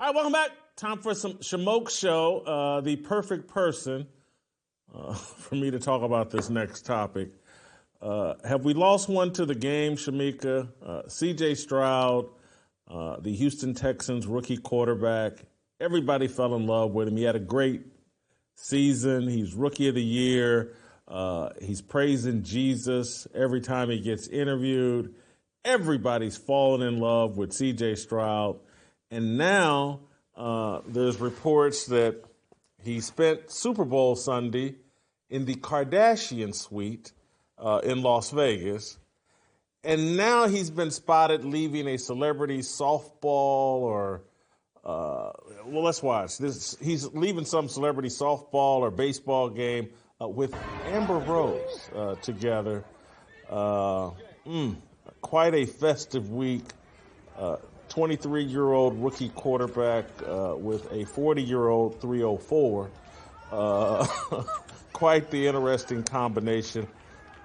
All right, welcome back. Time for some Shemeka Show, the perfect person for me to talk about this next topic. Have we lost one to the game, Shemeka? C.J. Stroud, the Houston Texans rookie quarterback. Everybody fell in love with him. He had a great season. He's rookie of the year. He's praising Jesus every time he gets interviewed. Everybody's fallen in love with C.J. Stroud. And now there's reports that he spent Super Bowl Sunday in the Kardashian suite in Las Vegas. And now he's been spotted leaving a celebrity softball or, well, let's watch this. He's leaving some celebrity softball or baseball game with Amber Rose together. Quite a festive week. 23-year-old rookie quarterback with a 40-year-old 304. Quite the interesting combination.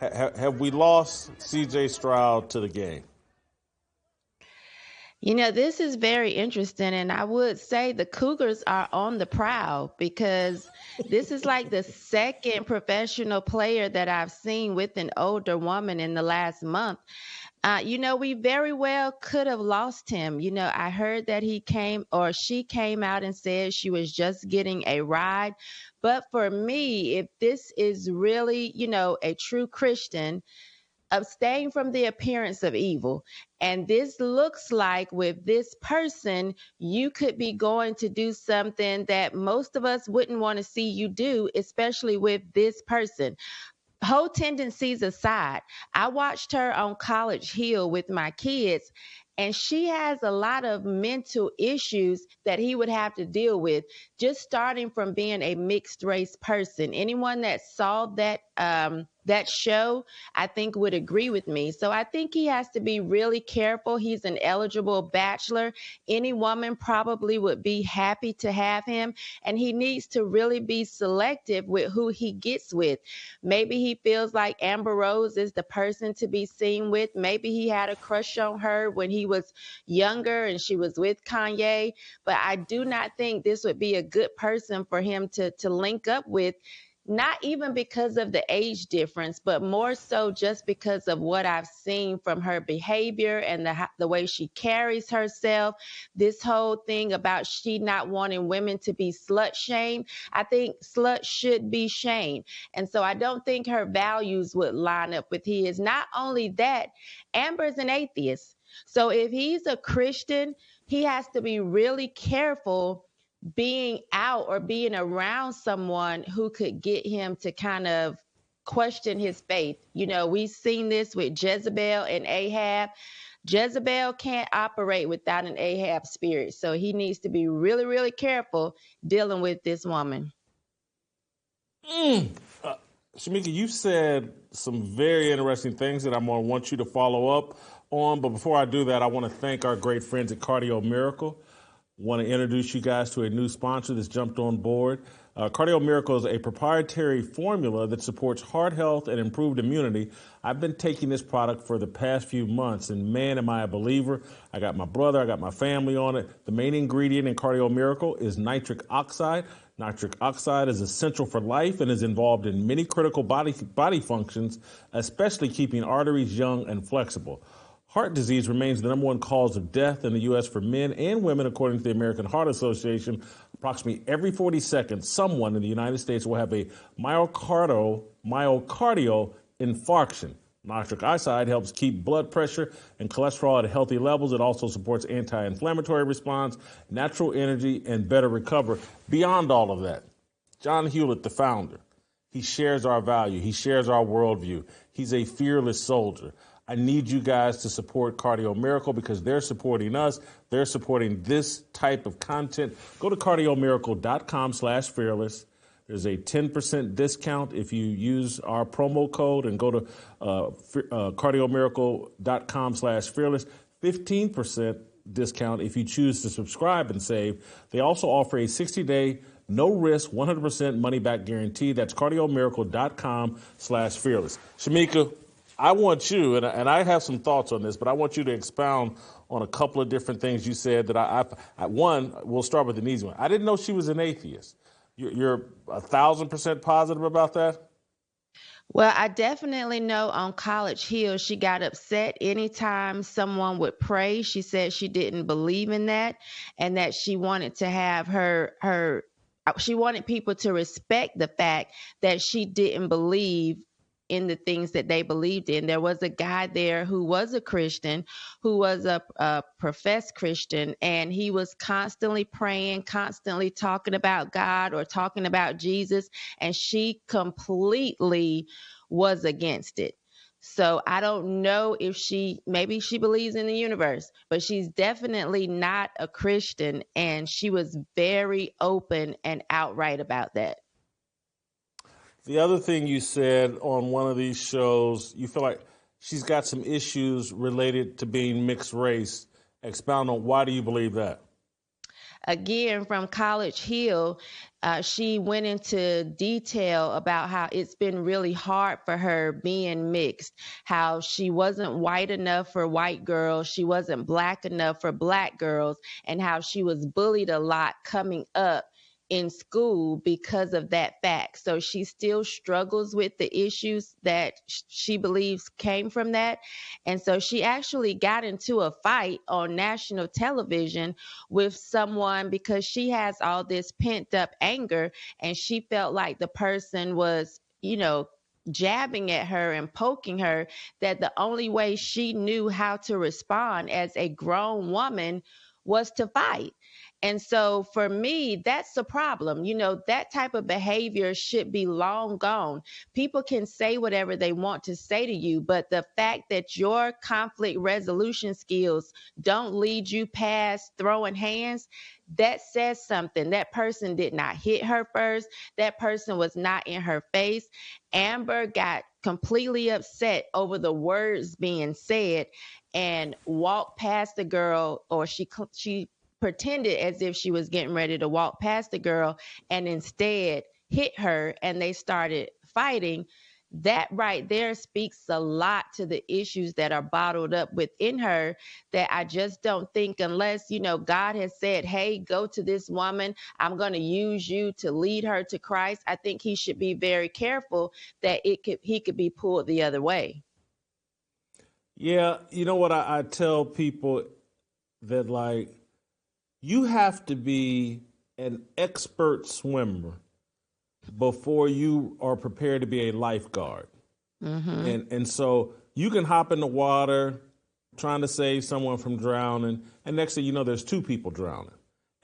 Have we lost C.J. Stroud to the game? You know, this is very interesting, and I would say the Cougars are on the prowl because this is like the second professional player that I've seen with an older woman in the last month. We very well could have lost him. I heard that she came out and said she was just getting a ride. But for me, if this is really, a true Christian, abstain from the appearance of evil. And this looks like with this person, you could be going to do something that most of us wouldn't want to see you do, especially with this person. Whole tendencies aside, I watched her on College Hill with my kids, and she has a lot of mental issues that he would have to deal with, just starting from being a mixed race person. Anyone that saw that show, I think would agree with me. So I think he has to be really careful. He's an eligible bachelor. Any woman probably would be happy to have him, and he needs to really be selective with who he gets with. Maybe he feels like Amber Rose is the person to be seen with. Maybe he had a crush on her when he was younger and she was with Kanye, but I do not think this would be a good person for him to link up with. Not even because of the age difference, but more so just because of what I've seen from her behavior and the way she carries herself. This whole thing about she not wanting women to be slut shamed. I think slut should be shamed. And so I don't think her values would line up with his. Not only that, Amber's an atheist. So if he's a Christian, he has to be really careful being out or being around someone who could get him to kind of question his faith. We've seen this with Jezebel and Ahab. Jezebel can't operate without an Ahab spirit. So he needs to be really, really careful dealing with this woman. Shemeka, you said some very interesting things that I'm going to want you to follow up on. But before I do that, I want to thank our great friends at Cardio Miracle. Want to introduce you guys to a new sponsor that's jumped on board. Cardio Miracle is a proprietary formula that supports heart health and improved immunity. I've been taking this product for the past few months, and man, am I a believer. I got my brother, I got my family on it. The main ingredient in Cardio Miracle is nitric oxide. Nitric oxide is essential for life and is involved in many critical body functions, especially keeping arteries young and flexible. Heart disease remains the number one cause of death in the U.S. for men and women, according to the American Heart Association. Approximately every 40 seconds, someone in the United States will have a myocardial infarction. Nitric oxide helps keep blood pressure and cholesterol at healthy levels. It also supports anti-inflammatory response, natural energy, and better recovery. Beyond all of that, John Hewlett, the founder, he shares our value. He shares our worldview. He's a fearless soldier. I need you guys to support Cardio Miracle because they're supporting us. They're supporting this type of content. Go to cardiomiracle.com/fearless. There's a 10% discount if you use our promo code and go to cardiomiracle.com/fearless. 15% discount if you choose to subscribe and save. They also offer a 60-day no-risk, 100% money-back guarantee. That's cardiomiracle.com/fearless. Shemeka, I want you, and I have some thoughts on this, but I want you to expound on a couple of different things you said that one, we'll start with an easy one. I didn't know she was an atheist. You're 1,000% positive about that? Well, I definitely know on College Hill, she got upset anytime someone would pray. She said she didn't believe in that and that she wanted to have she wanted people to respect the fact that she didn't believe in the things that they believed in. There was a guy there who was a Christian, who was a professed Christian, and he was constantly praying, constantly talking about God or talking about Jesus, and she completely was against it. So I don't know if maybe she believes in the universe, but she's definitely not a Christian. And she was very open and outright about that. The other thing you said on one of these shows, you feel like she's got some issues related to being mixed race. Expound on why do you believe that? Again, from College Hill, she went into detail about how it's been really hard for her being mixed, how she wasn't white enough for white girls, she wasn't black enough for black girls, and how she was bullied a lot coming up in school because of that fact. So she still struggles with the issues that she believes came from that. And so she actually got into a fight on national television with someone because she has all this pent up anger and she felt like the person was, jabbing at her and poking her, that the only way she knew how to respond as a grown woman was to fight. And so for me, that's the problem. That type of behavior should be long gone. People can say whatever they want to say to you, but the fact that your conflict resolution skills don't lead you past throwing hands, that says something. That person did not hit her first. That person was not in her face. Amber got completely upset over the words being said and walked past the girl, or she pretended as if she was getting ready to walk past the girl and instead hit her and they started fighting. That right there speaks a lot to the issues that are bottled up within her, that I just don't think, unless, God has said, hey, go to this woman, I'm going to use you to lead her to Christ. I think he should be very careful that he could be pulled the other way. Yeah, you know what I tell people that, like, you have to be an expert swimmer before you are prepared to be a lifeguard. Mm-hmm. And so you can hop in the water trying to save someone from drowning, and next thing you know, there's two people drowning.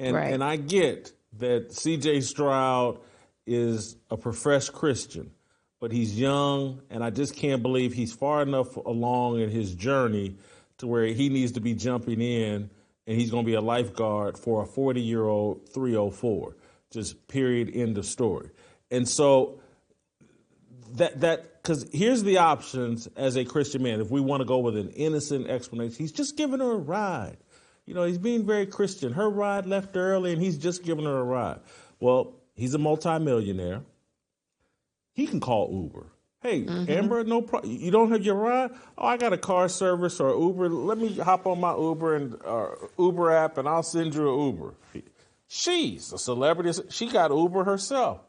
Right. And I get that CJ Stroud is a professed Christian, but he's young, and I just can't believe he's far enough along in his journey to where he needs to be jumping in and he's going to be a lifeguard for a 40-year-old 304. Just period, end of story. And so because here's the options as a Christian man. If we want to go with an innocent explanation, he's just giving her a ride. He's being very Christian. Her ride left early and he's just giving her a ride. Well, he's a multimillionaire. He can call Uber. Hey, Amber, no problem. You don't have your ride? Oh, I got a car service or Uber. Let me hop on my Uber and Uber app, and I'll send you an Uber. She's a celebrity. She got Uber herself.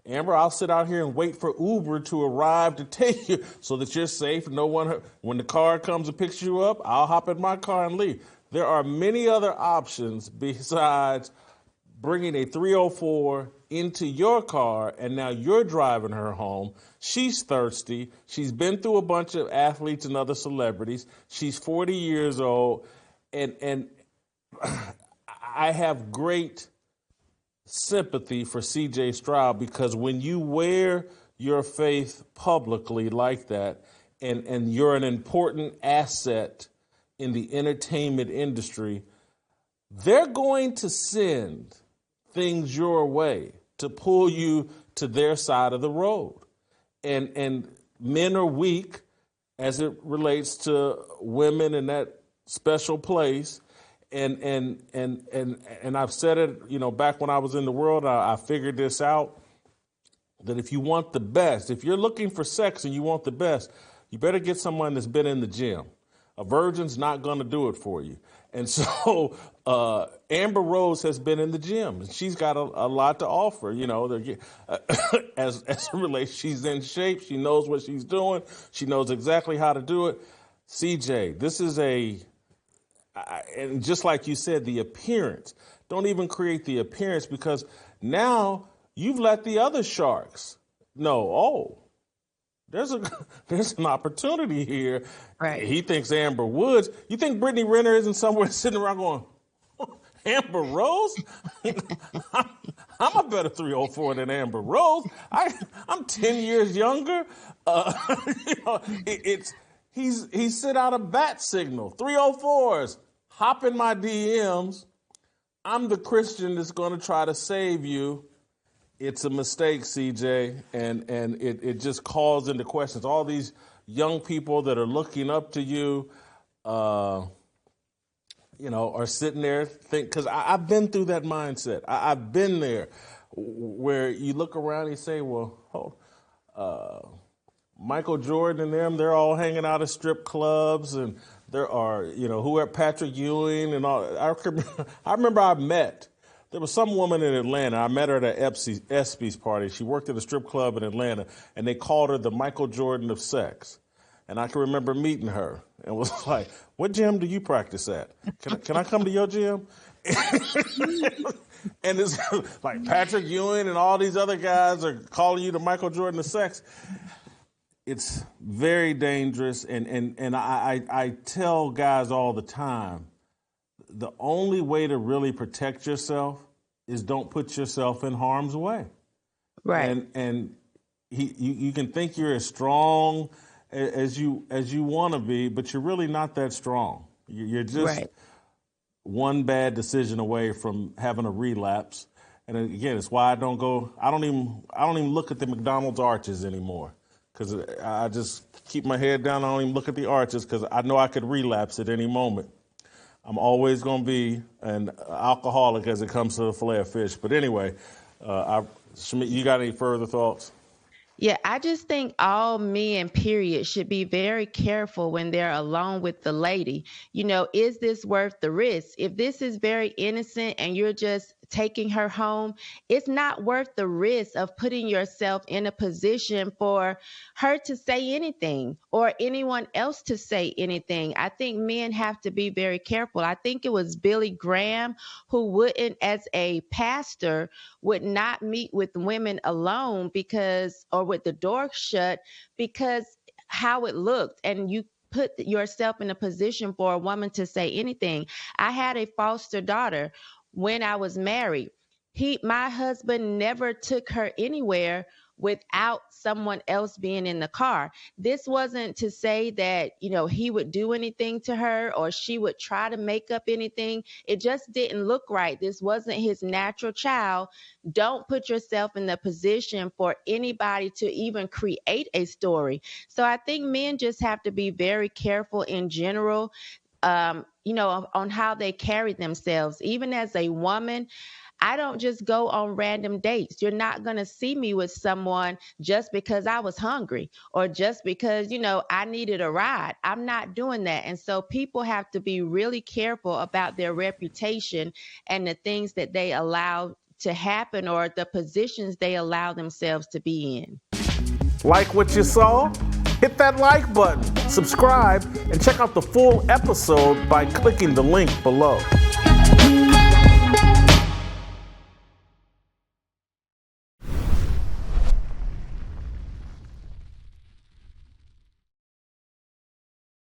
Amber, I'll sit out here and wait for Uber to arrive to take you so that you're safe. No one, when the car comes and picks you up, I'll hop in my car and leave. There are many other options besides bringing a 304 into your car, and now you're driving her home. She's thirsty. She's been through a bunch of athletes and other celebrities. She's 40 years old, and I have great sympathy for CJ Stroud, because when you wear your faith publicly like that, and you're an important asset in the entertainment industry, they're going to send things your way to pull you to their side of the road. And men are weak as it relates to women in that special place. And I've said it, back when I was in the world, I figured this out, that if you want the best, if you're looking for sex and you want the best, you better get someone that's been in the gym. A virgin's not going to do it for you. And so Amber Rose has been in the gym. She's got a lot to offer. As it relates, she's in shape. She knows what she's doing. She knows exactly how to do it. CJ, this is and just like you said, the appearance. Don't even create the appearance, because now you've let the other sharks know, there's an opportunity here. Right. He thinks Amber Woods. You think Brittany Renner isn't somewhere sitting around going, Amber Rose? I'm a better 304 than Amber Rose. I'm 10 years younger. He sent out a bat signal. 304s, hop in my DMs. I'm the Christian that's going to try to save you. It's a mistake, CJ, and it just calls into questions. All these young people that are looking up to you, are sitting there because I've been through that mindset. I've been there where you look around and you say, Michael Jordan and them, they're all hanging out at strip clubs, and there are, who are Patrick Ewing and all. I remember there was some woman in Atlanta. I met her at an ESPY's party. She worked at a strip club in Atlanta, and they called her the Michael Jordan of sex. And I can remember meeting her and was like, what gym do you practice at? Can I come to your gym? And it's like Patrick Ewing and all these other guys are calling you the Michael Jordan of sex. It's very dangerous. And I tell guys all the time, the only way to really protect yourself is don't put yourself in harm's way. Right. And you can think you're as strong as you want to be, but you're really not that strong. You're just one bad decision away from having a relapse. And again, it's why I don't even look at the McDonald's arches anymore, because I just keep my head down. I don't even look at the arches because I know I could relapse at any moment. I'm always going to be an alcoholic as it comes to the filet of fish. But anyway, you got any further thoughts? Yeah, I just think all men, period, should be very careful when they're alone with the lady. Is this worth the risk? If this is very innocent and you're just taking her home, it's not worth the risk of putting yourself in a position for her to say anything or anyone else to say anything. I think men have to be very careful. I think it was Billy Graham who wouldn't, as a pastor, would not meet with women alone or with the door shut because how it looked, and you put yourself in a position for a woman to say anything. I had a foster daughter when I was married. My husband never took her anywhere without someone else being in the car. This wasn't to say that, he would do anything to her or she would try to make up anything. It just didn't look right. This wasn't his natural child. Don't put yourself in the position for anybody to even create a story. So I think men just have to be very careful in general, on how they carry themselves. Even as a woman, I don't just go on random dates. You're not going to see me with someone just because I was hungry or just because, I needed a ride. I'm not doing that. And so people have to be really careful about their reputation and the things that they allow to happen or the positions they allow themselves to be in. Like what you saw? Hit that like button, subscribe, and check out the full episode by clicking the link below.